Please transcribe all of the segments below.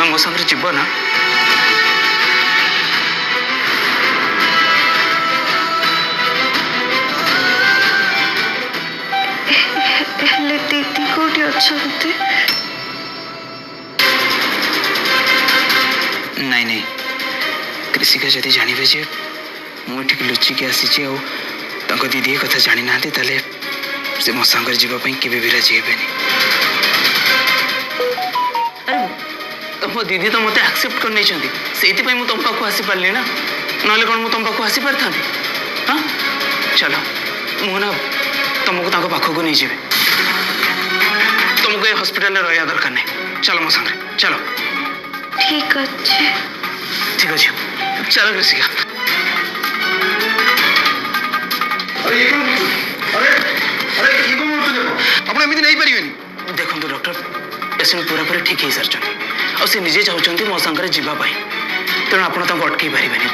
ତମେ ମୋ ସାଙ୍ଗରେ ଯିବ ନା? ହେଲେ ଦିଦି କୋଉଠି ଅଛନ୍ତି? ନାଇଁ ନାଇଁ, कृषिका जदि जानवे जे मुझे लुचिकी आसी दीदी ये कथा जानी ना ताले से मो सांगर जीवाई के भी राजी हे। अरे तुम दीदी तो मत एक्सेप्ट कर नहीं से तुम पाक आसी पारे ना, ना कौन मुझे तुम पाक आसी पार था? हाँ चलो मु ना तुमको पाखक नहीं जी, तुमको ये हॉस्पिटल रहा दरकार नहीं। चलो मो सांगे चलो। ठीक अच्छे ठीक अच्छे चलो कृषिका। अरे ये कौन अरे अरे ये कौन देखो आप एमती नहीं पारे। देखो डॉक्टर पेसेंट पूरा पूरी ठीक हो सारी और से निजे चाहते मो सांगे जावाई, तेणु आप अटकई पारे।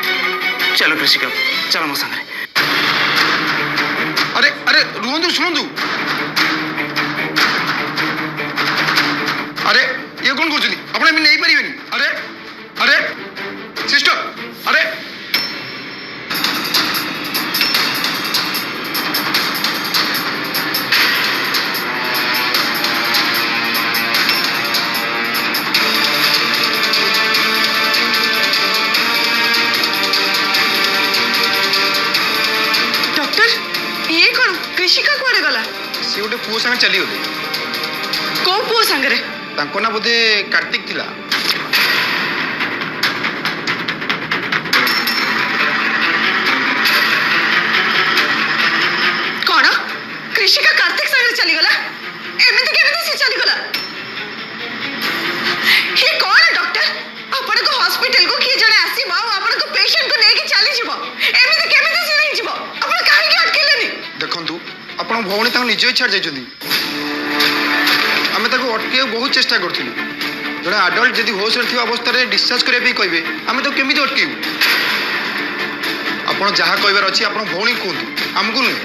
चलो कृषिका चलो मो सांगे। अरे अरे रुहतु शुणु। अरे ये कौन कर आप नहीं पारे। अरे अरे सिस्टर अरे कृषिका कुआडे गला? सी गोटे पुओ संगे चली गले। को पुओ संगे? तांको ना बोधे कार्तिक थिला। कौन कृषिका कार्तिक संगे चली गला? एमिति केमिति से चली गला? हे कौन डॉक्टर? आपण को हॉस्पिटल को किए जने आसी मां आपण को पेशेंट को लेके चली जीवो, एमिति केमिति से नहीं जीवो? आपण काहे के अटकेलेनी? देखंतु आपण भौणी तांको निज इच्छा जाइछथि। आमे ताको अटके बहुत चेष्टा करथिलु। जने एडल्ट जदि होश रथि अवस्था रे डिस्चार्ज करे भी कहबे आमे तो केमिति अटकेबु? आपण जहा कहबार अछि आपण भौणी कोंतु, हमकु नै।